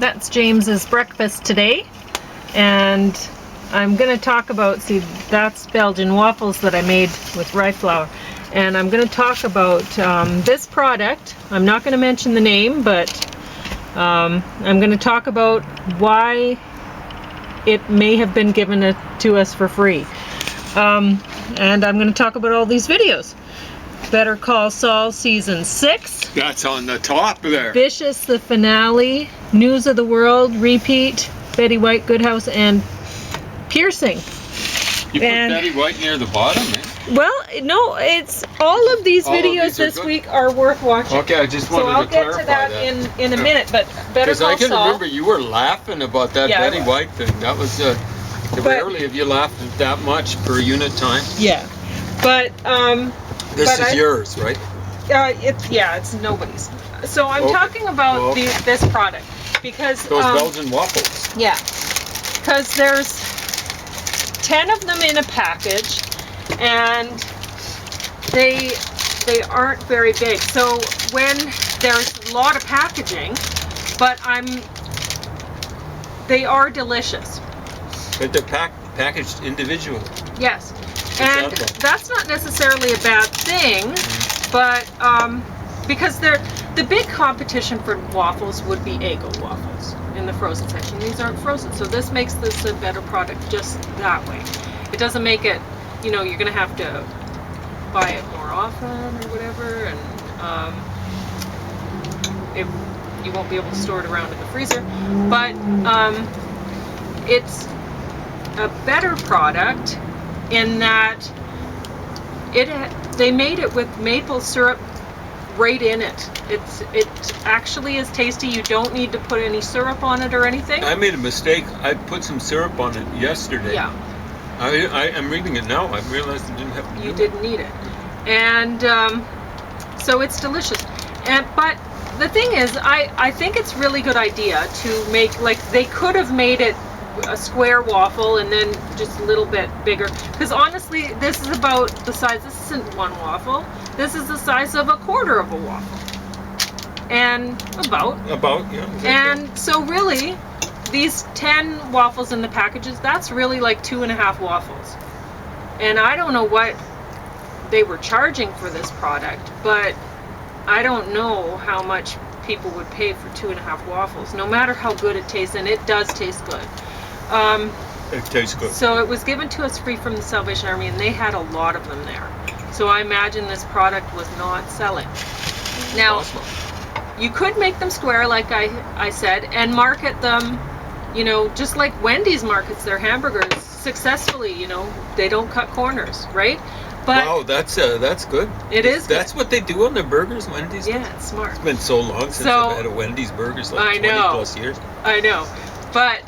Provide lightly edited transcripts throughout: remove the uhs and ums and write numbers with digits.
That's James's breakfast today, and I'm going to talk about, see, that's Belgian waffles that I made with rye flour, and I'm going to talk about this product. I'm not going to mention the name, but I'm going to talk about why it may have been given to us for free, and I'm going to talk about all these videos. Better Call Saul Season 6. That's on the top there. Vicious, the finale. News of the World, repeat. Betty White, Good House, and Piercing. You put Betty White near the bottom, eh? Well, no, it's all of these videos this week are worth watching. Okay, I just wanted to clarify that. So I'll get to that in a minute, but Better Call Saul. Because I can remember you were laughing about that Betty White thing. That was, rarely have you laughed at that much per unit time. Yeah, but, this is yours, right? It's nobody's. So I'm talking about this product because those Belgian waffles. Yeah, because there's 10 of them in a package, and they aren't very big. So when there's a lot of packaging, but they are delicious. But they're packaged individually. Yes. And that's not necessarily a bad thing, but because the big competition for waffles would be Eggo waffles in the frozen section. These aren't frozen, so this makes this a better product just that way. It doesn't make it, you're going to have to buy it more often or whatever, and you won't be able to store it around in the freezer. But it's a better product in that they made it with maple syrup right in it. It actually is tasty. You don't need to put any syrup on it or anything. I made a mistake. I put some syrup on it yesterday. Yeah. I'm reading it now. I realized I didn't have to. You didn't need it, and so it's delicious. But the thing is, I think it's really good idea to make, like, they could have made it a square waffle and then just a little bit bigger, because honestly this is about the size, this isn't one waffle, this is the size of a quarter of a waffle, and about yeah, exactly. And so really these 10 waffles in the packages, that's really like 2.5 waffles, and I don't know what they were charging for this product, but I don't know how much people would pay for 2.5 waffles, no matter how good it tastes, and it does taste good. It tastes good. So it was given to us free from the Salvation Army, and they had a lot of them there. So I imagine this product was not selling. Now, you could make them square, like I said, and market them, just like Wendy's markets their hamburgers successfully. They don't cut corners, right? But wow, that's good. It is. That's what they do on their burgers, Wendy's. Yeah, it's smart. It's been so long since I've had a Wendy's burgers, like 20 plus years. I know, but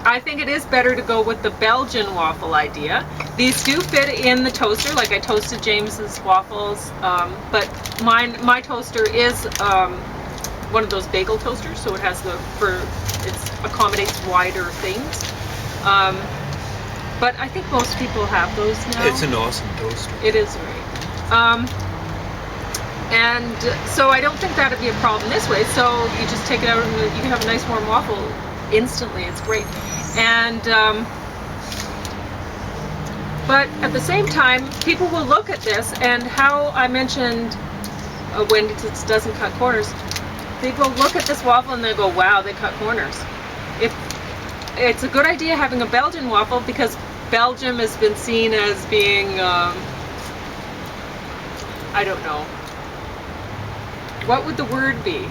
I think it is better to go with the Belgian waffle idea. These do fit in the toaster, like I toasted James's waffles, but my toaster is one of those bagel toasters, so it has it accommodates wider things. But I think most people have those now. It's an awesome toaster. It is great. And so I don't think that would be a problem this way. So you just take it out and you can have a nice warm waffle instantly. It's great. And but at the same time, people will look at this, and how I mentioned Wendy's doesn't cut corners. People look at this waffle and they go, wow, they cut corners. It's a good idea having a Belgian waffle, because Belgium has been seen as being, I don't know, what would the word be?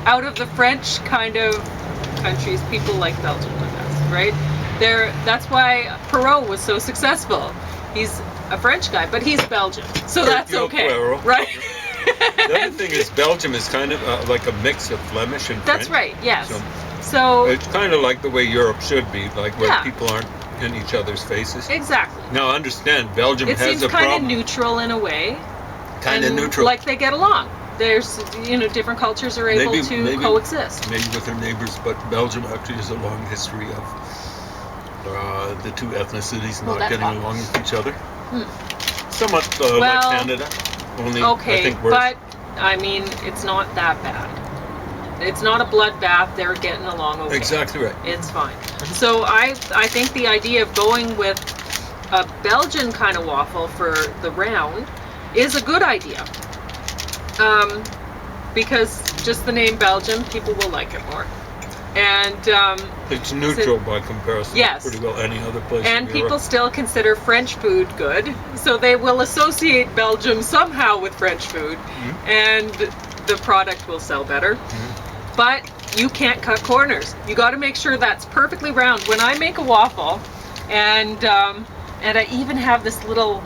Out of the French kind of countries, people like Belgium the best, right? That's why Perot was so successful. He's a French guy, but he's Belgian, so that's okay, right? The other thing is, Belgium is kind of like a mix of Flemish and French. That's right, yes. So it's kind of like the way Europe should be, like where people aren't in each other's faces. Exactly. Now, understand, Belgium has a problem. It seems kind of neutral in a way. Kind of neutral. Like they get along. There's, different cultures are able to coexist. Maybe with their neighbors, but Belgium actually has a long history of the two ethnicities not getting along with each other. Somewhat like Canada, only I think worse. But I mean, it's not that bad. It's not a bloodbath. They're getting along okay. Exactly right. It's fine. So I think the idea of going with a Belgian kind of waffle for the round is a good idea. Because just the name Belgian, people will like it more. And it's neutral by comparison. Yes. Pretty well any other place. And people still consider French food good, so they will associate Belgium somehow with French food, and the product will sell better. But you can't cut corners. You got to make sure that's perfectly round. When I make a waffle, and I even have this little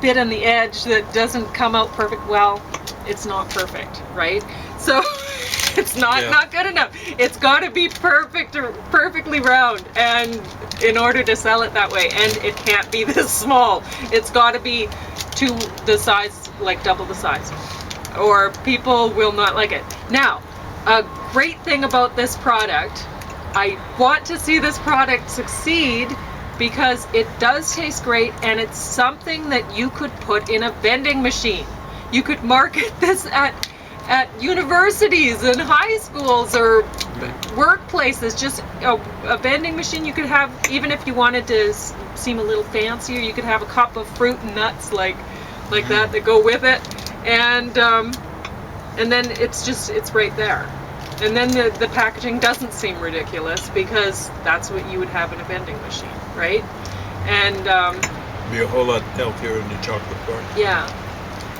bit on the edge that doesn't come out perfect, well, it's not perfect, right? So it's not good enough. It's got to be perfectly round, and in order to sell it that way, and it can't be this small. It's got to be to the size, like double the size, or people will not like it. Now, a great thing about this product, I want to see this product succeed because it does taste great, and it's something that you could put in a vending machine. You could market this at universities and high schools or workplaces. Just a vending machine you could have, even if you wanted to seem a little fancier, you could have a cup of fruit and nuts like that go with it, and then it's right there. And then the packaging doesn't seem ridiculous because that's what you would have in a vending machine, right? And be a whole lot healthier than the chocolate bar. Yeah.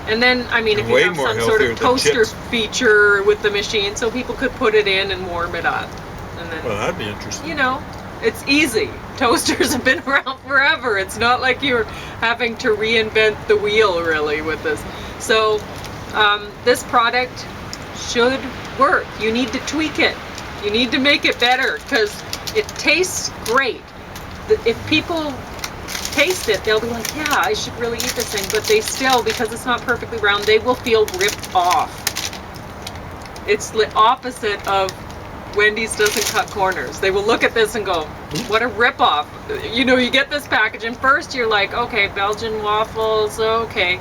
And then, I mean, if you have some sort of toaster feature with the machine, so people could put it in and warm it up. And then, well, that'd be interesting. You know, it's easy. Toasters have been around forever. It's not like you're having to reinvent the wheel, really, with this. So, this product should work. You need to tweak it. You need to make it better because it tastes great. If people taste it, they'll be like, yeah, I should really eat this thing, but they still, because it's not perfectly round, they will feel ripped off. It's the opposite of Wendy's doesn't cut corners. They will look at this and go, what a rip-off. You know, you get this package and first you're like, okay, Belgian waffles, okay.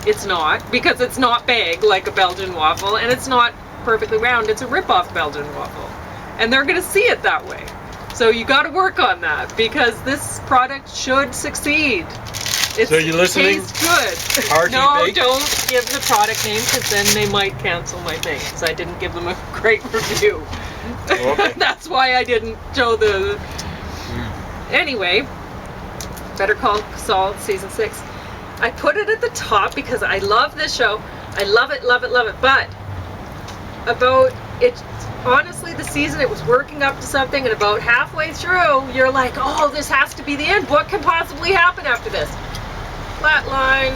It's not, because it's not big like a Belgian waffle, and it's not perfectly round. It's a rip-off Belgian waffle, and they're going to see it that way. So you got to work on that because this product should succeed. So you listening? Tastes good. Hearty No, baked? don't give the product name because then they might cancel my thing because I didn't give them a great review. Okay. That's why I didn't show the. Anyway, Better Call Saul season 6. I put it at the top because I love this show. I love it, love it, love it. But about it, honestly, the season, it was working up to something, and about halfway through, you're like, oh, this has to be the end. What can possibly happen after this? Flatline.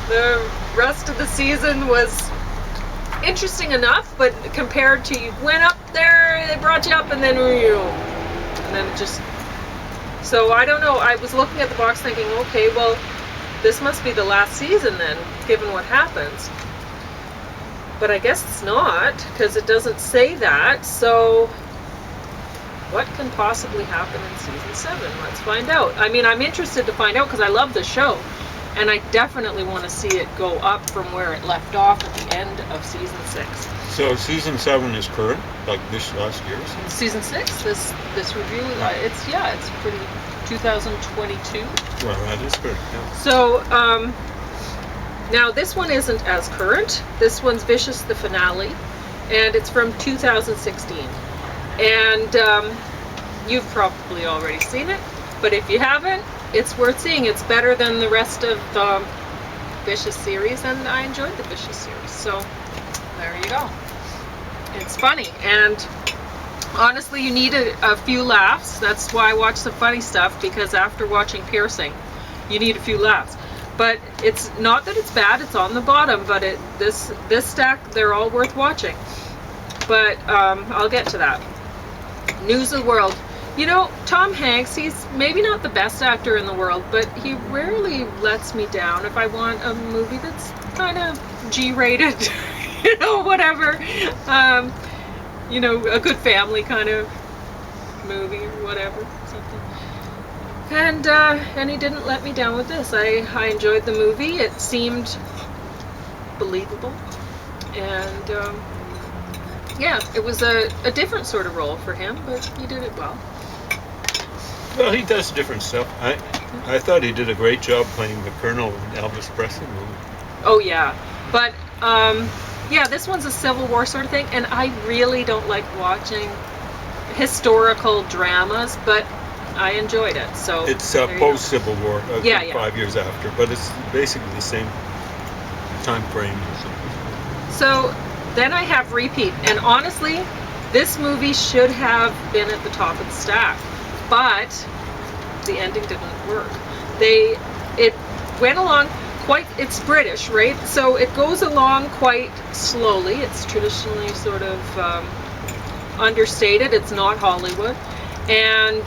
The rest of the season was interesting enough, but compared to you went up there, they brought you up, and then it just. So I don't know. I was looking at the box thinking, okay, well, this must be the last season then, given what happens. But I guess it's not, because it doesn't say that. So what can possibly happen in season 7? Let's find out. I mean, I'm interested to find out because I love the show. And I definitely want to see it go up from where it left off at the end of season 6. So season 7 is current, like this last year? Season 6, this review, it's pretty 2022. Well, that is good. Yeah. So, now this one isn't as current. This one's Vicious the finale, and it's from 2016. And you've probably already seen it, but if you haven't, it's worth seeing. It's better than the rest of the Vicious series, and I enjoyed the Vicious series. So there you go. It's funny, and honestly, you need a few laughs. That's why I watch some funny stuff, because after watching Piercing, you need a few laughs. But it's not that it's bad, it's on the bottom, but this stack, they're all worth watching. But I'll get to that. News of the world. You know, Tom Hanks, he's maybe not the best actor in the world, but he rarely lets me down if I want a movie that's kind of G-rated, you know, whatever. You know, a good family kind of movie or whatever, something. And he didn't let me down with this. I enjoyed the movie. It seemed believable. And yeah, it was a different sort of role for him, but he did it well. Well, he does different stuff. I thought he did a great job playing the Colonel in Elvis Presley movie. Oh yeah, but yeah, this one's a Civil War sort of thing, and I really don't like watching historical dramas, but I enjoyed it. So it's post Civil War, yeah. 5 years after, but it's basically the same time frame. So then I have Repeat, and honestly, this movie should have been at the top of the stack, but the ending didn't work. It went along quite, it's British, right? So it goes along quite slowly. It's traditionally sort of understated. It's not Hollywood. And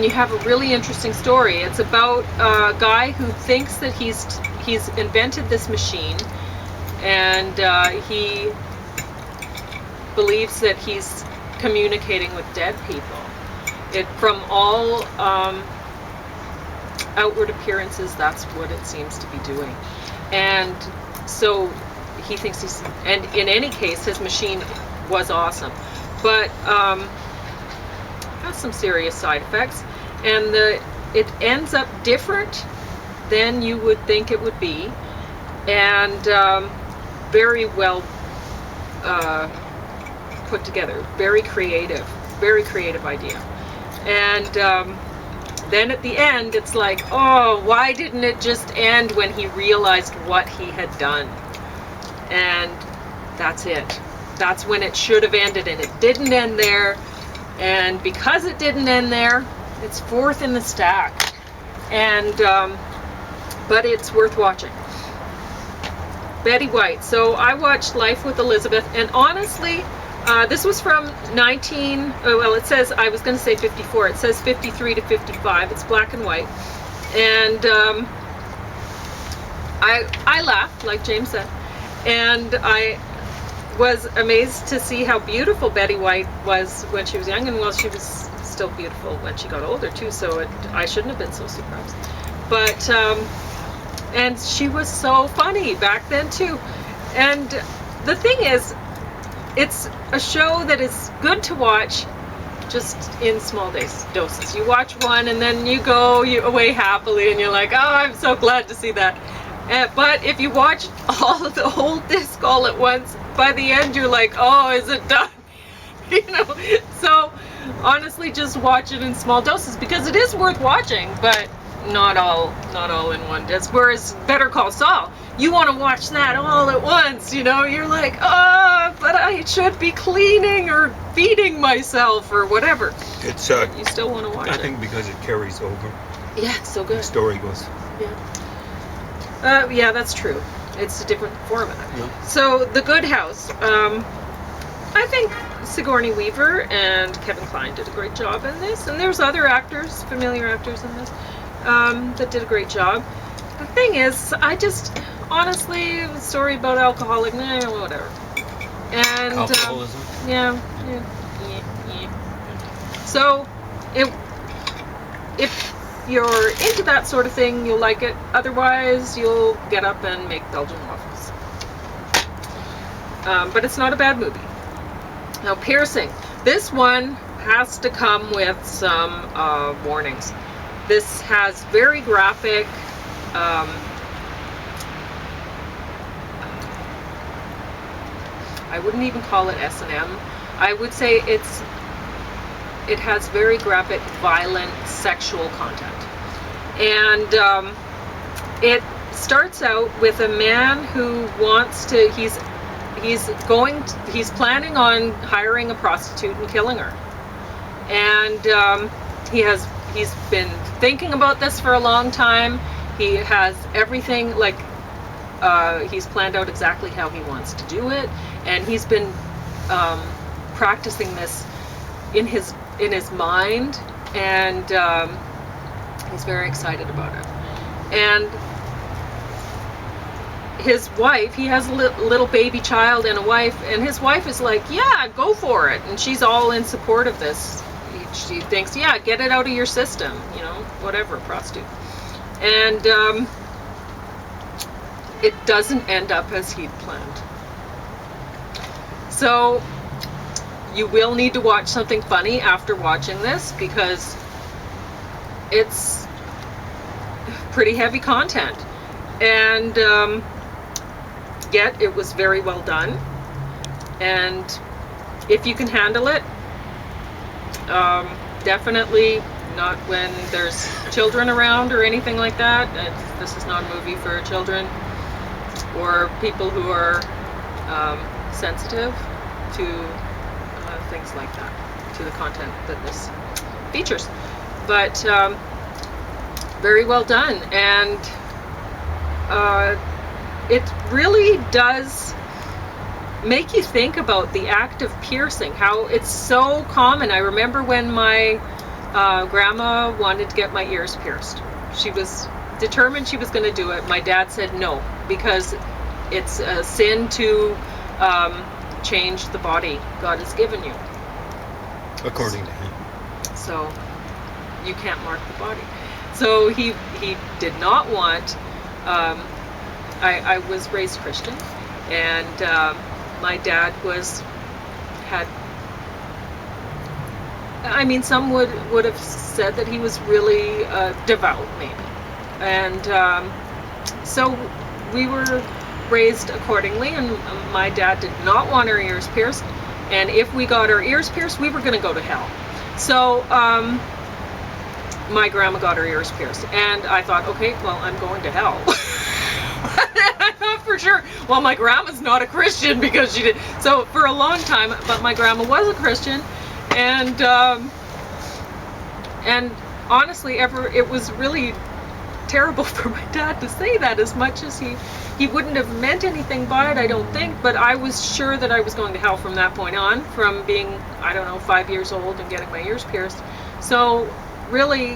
you have a really interesting story. It's about a guy who thinks that he's invented this machine, and he believes that he's communicating with dead people. From all outward appearances, that's what it seems to be doing. And so he thinks and in any case, his machine was awesome, but has some serious side effects, and it ends up different than you would think it would be, and very well put together, very creative idea. And then at the end, it's like, oh, why didn't it just end when he realized what he had done? And that's it. That's when it should have ended, and it didn't end there. And because it didn't end there, it's fourth in the stack. And but it's worth watching. Betty White. So I watched Life with Elizabeth, and honestly, this was from it says, I was going to say 54, it says 53 to 55, it's black and white, and I laughed, like James said, and I was amazed to see how beautiful Betty White was when she was young, and well, she was still beautiful when she got older too, so I shouldn't have been so surprised. But, and she was so funny back then too, and the thing is, it's a show that is good to watch just in small doses. You watch one and then you go away happily and you're like, oh, I'm so glad to see that. But if you watch all of the whole disc all at once, by the end you're like, oh, is it done? You know, so honestly, just watch it in small doses because it is worth watching, but not all in one disc. Whereas Better Call Saul, you want to watch that all at once, you know, you're like, oh, but I should be cleaning or feeding myself or whatever. It's you still want to watch it. I think because it carries over. Yeah, it's so good. The story goes. Yeah. Yeah, that's true. It's a different format. Yeah. So The Good House. I think Sigourney Weaver and Kevin Kline did a great job in this, and there's other actors, familiar actors in this, that did a great job. The thing is, honestly, the story about alcoholic, whatever. And alcoholism. Yeah. So, if you're into that sort of thing, you'll like it. Otherwise, you'll get up and make Belgian waffles. But it's not a bad movie. Now, Piercing. This one has to come with some warnings. This has very graphic. I wouldn't even call it S&M. I would say it has very graphic, violent, sexual content. And it starts out with a man who wants to, he's planning on hiring a prostitute and killing her. And he's been thinking about this for a long time. He has everything, like, he's planned out exactly how he wants to do it, and he's been practicing this in his mind, and he's very excited about it. And his wife, he has a little baby child and a wife, and his wife is like, yeah, go for it, and she's all in support of this. She thinks, yeah, get it out of your system, you know, whatever, prostitute. And it doesn't end up as he'd planned. So you will need to watch something funny after watching this, because it's pretty heavy content. And yet it was very well done. And if you can handle it, definitely not when there's children around or anything like that. This is not a movie for children or people who are sensitive to things like that, to the content that this features. But very well done, and it really does make you think about the act of piercing, how it's so common. I remember when my grandma wanted to get my ears pierced. She was determined she was going to do it. My dad said no, because it's a sin to change the body God has given you. According to him. So you can't mark the body. So he did not want, I was raised Christian, and my dad some would have said that he was really devout, maybe. And so we were raised accordingly, and my dad did not want our ears pierced, and if we got our ears pierced, we were going to go to hell. So my grandma got her ears pierced, and I thought, okay, well, I'm going to hell. I thought for sure, well, my grandma's not a Christian, because she did. So for a long time, but my grandma was a Christian, and honestly, it was really terrible for my dad to say that, as much as he wouldn't have meant anything by it, I don't think, but I was sure that I was going to hell from that point on, from being, 5 years old and getting my ears pierced. So really,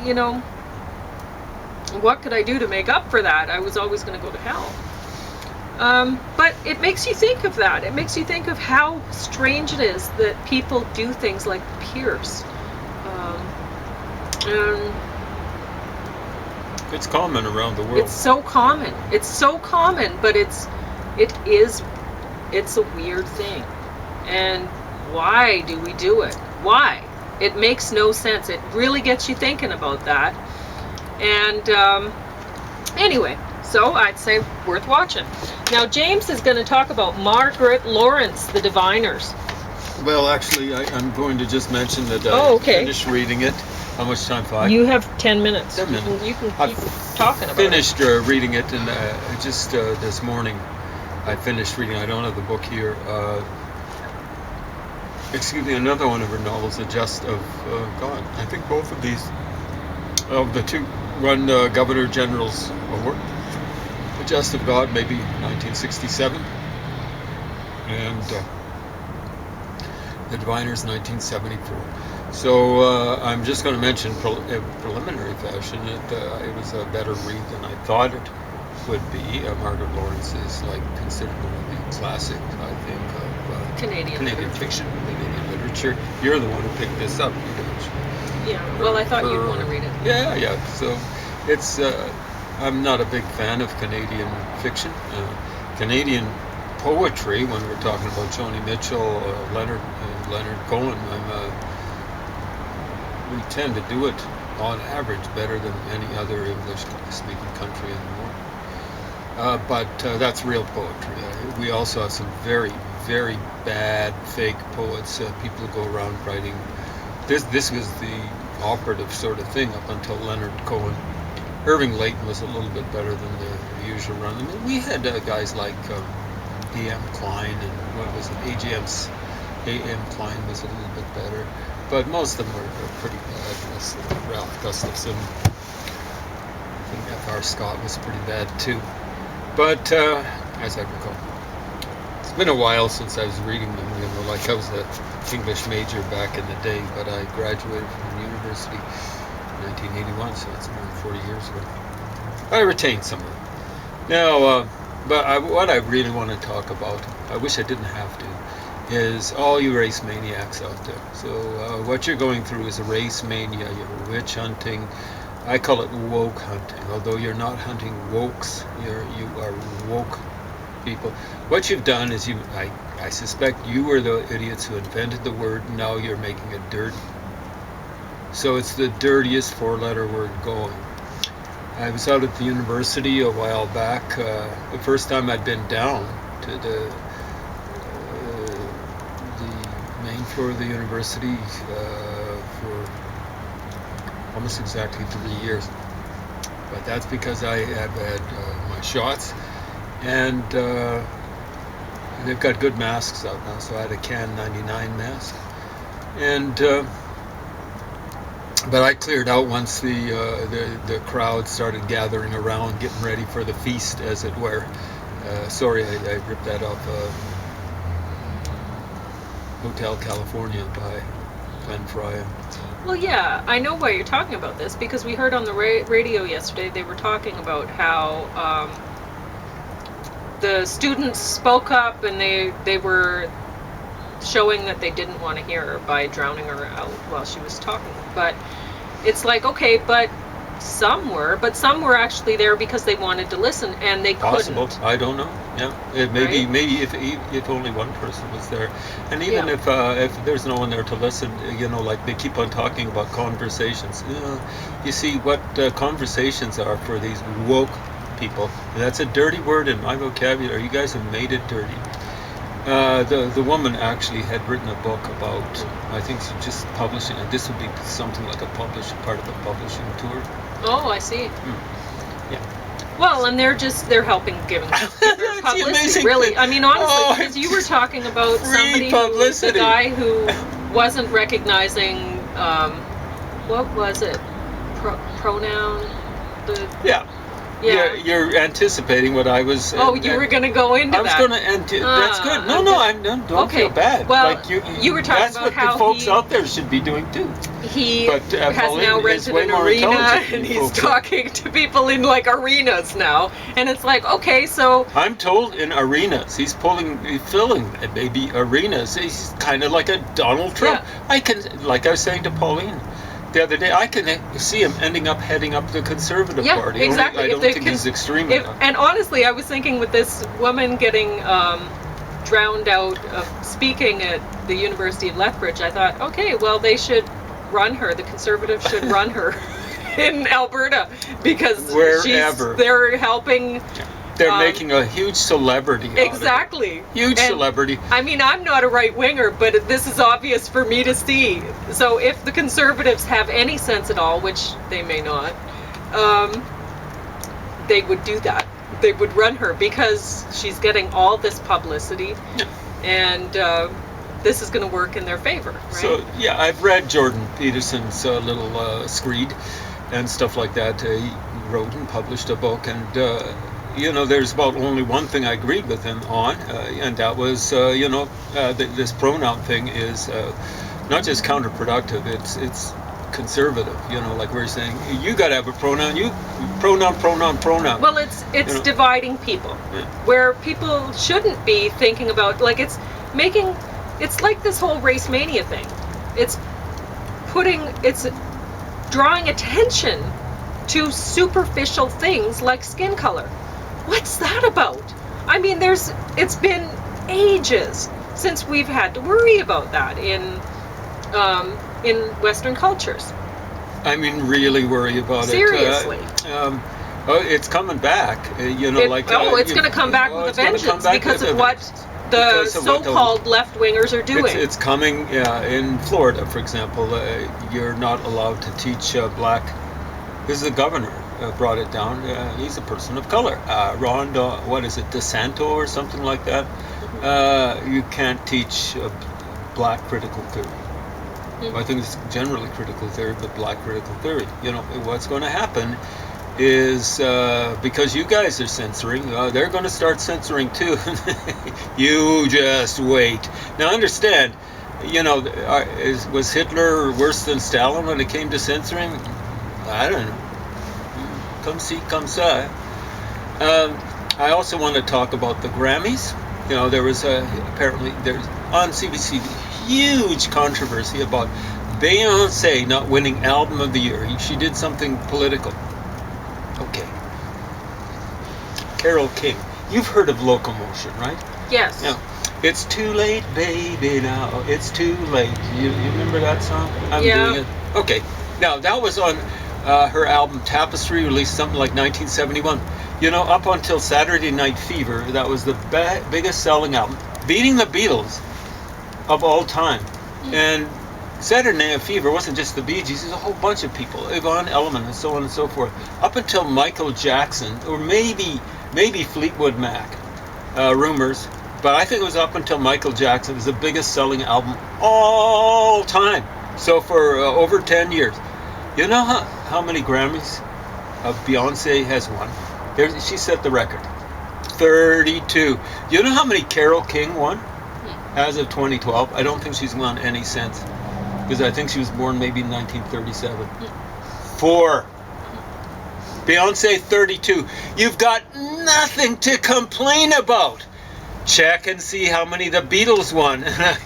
what could I do to make up for that? I was always going to go to hell. But it makes you think of that. It makes you think of how strange it is that people do things like pierce. And it's common around the world. It's so common. It's so common, but it's a weird thing. And why do we do it? Why? It makes no sense. It really gets you thinking about that. And anyway, so I'd say worth watching. Now James is going to talk about Margaret Lawrence, The Diviners. Well, actually, I'm going to just mention that I finished reading it. How much time? 5? You have 10 minutes. 10 minutes. You can keep talking about finished reading it, and just this morning I finished reading. I don't have the book here. Excuse me, another one of her novels, The Just of God. I think both of these, of the two, won Governor General's Award. The Just of God, maybe 1967, and The Diviners, 1974. So I'm just going to mention in preliminary fashion that it was a better read than I thought it would be. Margaret Lawrence is considered one of the classic, I think, of Canadian fiction, Canadian literature. You're the one who picked this up, Yeah. Well, I thought you'd want to read it. Yeah. So it's. I'm not a big fan of Canadian fiction. Canadian poetry, when we're talking about Joni Mitchell, Leonard Cohen, we tend to do it on average better than any other English-speaking country in the world. But that's real poetry. We also have some very, very bad fake poets, people who go around writing. This was the operative sort of thing up until Leonard Cohen. Irving Layton was a little bit better than the usual run. I mean, we had guys like A.M. Klein, and what was it? A.M. Klein was a little bit better. But most of them were pretty bad. Ralph Gustafson. I think F.R. Scott was pretty bad too. But as I recall, it's been a while since I was reading them. I was an English major back in the day, but I graduated from university in 1981, so it's more than 40 years ago. I retained some of them. Now, what I really want to talk about, I wish I didn't have to, is all you race maniacs out there. So what you're going through is a race mania. You're witch hunting, I call it woke hunting. Although you're not hunting wokes, you are woke people. What you've done is I suspect you were the idiots who invented the word. Now you're making it dirty. So it's the dirtiest four-letter word going. I was out at the university a while back. The first time I'd been down to the main floor of the university for almost exactly 3 years. But that's because I have had my shots, and they've got good masks out now. So I had a Can-99 mask, and but I cleared out once the crowd started gathering around, getting ready for the feast, as it were. Sorry, I ripped that off Hotel California by Glenn Fry. Well, yeah, I know why you're talking about this, because we heard on the radio yesterday they were talking about how the students spoke up, and they were showing that they didn't want to hear her by drowning her out while she was talking. But it's like, okay, but some were actually there because they wanted to listen, and they Possible. couldn't. I don't know. Yeah, maybe if only one person was there, and even if there's no one there to listen, like they keep on talking about conversations. You see what conversations are for these woke people. That's a dirty word in my vocabulary. You guys have made it dirty. The woman actually had written a book about, I think she's just publishing, and this would be something like part of a publishing tour. Oh, I see. Yeah. Well, and they're helping giving publicity, amazing really. thing. I mean, honestly, because you were talking about somebody the guy who wasn't recognizing, what was it, pronoun? Yeah. You're anticipating what I was. You were going to go into that. I was going to. That's good. No, don't feel bad. Well, like you were talking that's about how the folks out there should be doing too. He has Pauline now rented an arena, and he's talking to people in like arenas now, and it's like, okay, so I'm told in arenas he's filling maybe arenas. He's kind of like a Donald Trump. Yeah. Like I was saying to Pauline the other day, I can see him heading up the Conservative Party. Exactly. I don't think he's extreme enough. And honestly, I was thinking with this woman getting drowned out of speaking at the University of Lethbridge, I thought, okay, well, they should run her. The Conservatives should run her in Alberta, because they're helping. They're making a huge celebrity out exactly. of it. Huge celebrity. I mean, I'm not a right-winger, but this is obvious for me to see. So if the Conservatives have any sense at all, which they may not, they would do that. They would run her, because she's getting all this publicity, and this is going to work in their favor, right? So, yeah, I've read Jordan Peterson's little screed and stuff like that. He wrote and published a book, and there's about only one thing I agreed with him on, and that was, this pronoun thing is not just counterproductive, it's conservative. Like we're saying, you got to have a pronoun. Pronoun. Well, it's dividing people, where people shouldn't be thinking about, like, it's like this whole race mania thing. It's drawing attention to superficial things like skin color. What's that about? I mean, it's been ages since we've had to worry about that in Western cultures. I mean, really worry about Seriously. it. Seriously. It's coming back. It's going to come back with a vengeance because of what the so-called left-wingers are doing. It's coming. In Florida, for example, you're not allowed to teach black. This is the governor. Brought it down. He's a person of color. Ron, DeSanto or something like that. You can't teach black critical theory. I think it's generally critical theory, but black critical theory. What's going to happen is because you guys are censoring, they're going to start censoring too. You just wait. Now understand, was Hitler worse than Stalin when it came to censoring? I don't know. Come see, come say. I also want to talk about the Grammys. There was apparently there's on CBC huge controversy about Beyonce not winning album of the year. She did something political. Okay. Carole King. You've heard of Locomotion, right? Yes. Yeah. It's too late, baby, now. It's too late. You remember that song? I'm doing it. Okay. Now, that was on her album Tapestry, released something like 1971. You know, up until Saturday Night Fever, that was the biggest selling album, beating the Beatles of all time. And Saturday Night Fever wasn't just the Bee Gees, it was a whole bunch of people, Yvonne Elliman and so on and so forth, up until Michael Jackson, or maybe Fleetwood Mac, rumors, but I think it was up until Michael Jackson. It was the biggest selling album all time. So for over 10 years. You know how many Grammys Beyonce has won? She set the record. 32. You know how many Carole King won? As of 2012, I don't think she's won any since, because I think she was born maybe in 1937. 4. Beyonce 32. You've got nothing to complain about. Check and see how many the Beatles won. And I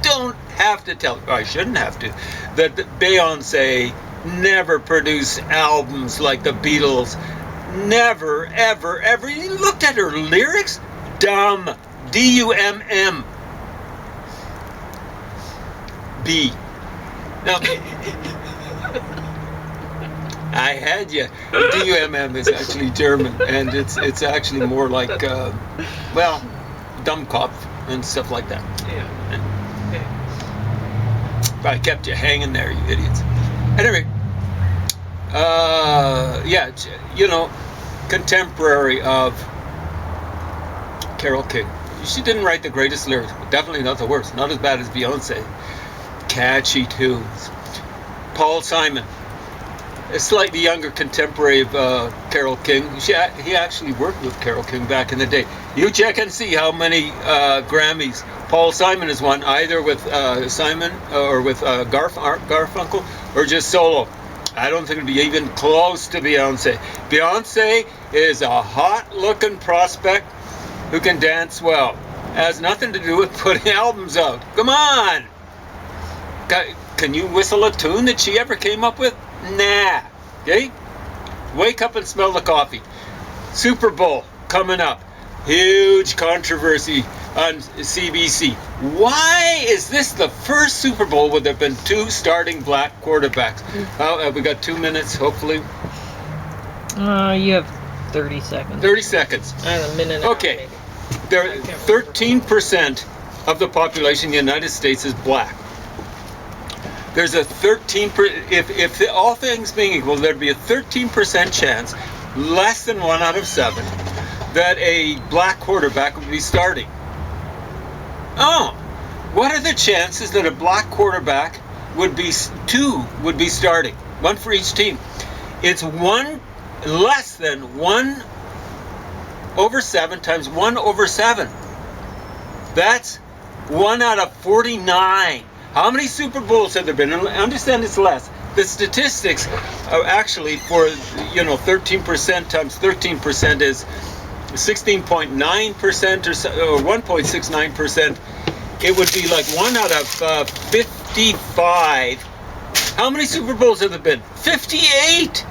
don't have to tell, or I shouldn't have to, that Beyonce never produced albums like the Beatles. Never, ever, ever. You looked at her lyrics? Dumb. D-U-M-M. B. Now, I had you. D-U-M-M is actually German, and it's actually more like, well, Dummkopf and stuff like that. Yeah. I kept you hanging there, you idiots. Anyway, yeah, you know, contemporary of Carole King. She didn't write the greatest lyrics, but definitely not the worst. Not as bad as Beyonce. Catchy tunes. Paul Simon, a slightly younger contemporary of Carole King. He actually worked with Carole King back in the day. You check and see how many Grammys Paul Simon has won, either with Simon or with Garfunkel, or just solo. I don't think it'd be even close to Beyonce. Beyonce is a hot-looking prospect who can dance well. Has nothing to do with putting albums out. Come on! Can you whistle a tune that she ever came up with? Nah. Okay? Wake up and smell the coffee. Super Bowl coming up. Huge controversy on CBC. Why is this the first Super Bowl where there have been 2 starting black quarterbacks? Have we got 2 minutes, hopefully? You have 30 seconds. 30 seconds. I have a minute. Okay. There, 13% of the population in the United States is black. There's a 13%, if all things being equal, there'd be a 13% chance, less than 1 out of 7, that a black quarterback would be starting. Oh, what are the chances that a black quarterback would be 2 would be starting? 1 for each team. It's 1 less than 1 over 7 times 1 over 7. That's 1 out of 49. How many Super Bowls have there been? I understand it's less. The statistics are actually for, 13% times 13% is 16.9% or 1.69%. It would be like 1 out of 55. How many Super Bowls have there been? 58!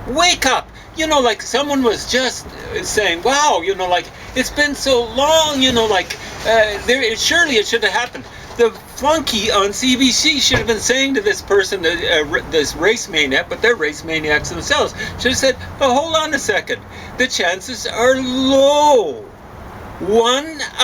Wake up! Like someone was just saying, wow, like it's been so long, surely it should have happened. The flunky on CBC should have been saying to this person, this race maniac, but they're race maniacs themselves, should have said, oh, hold on a second. The chances are low. 1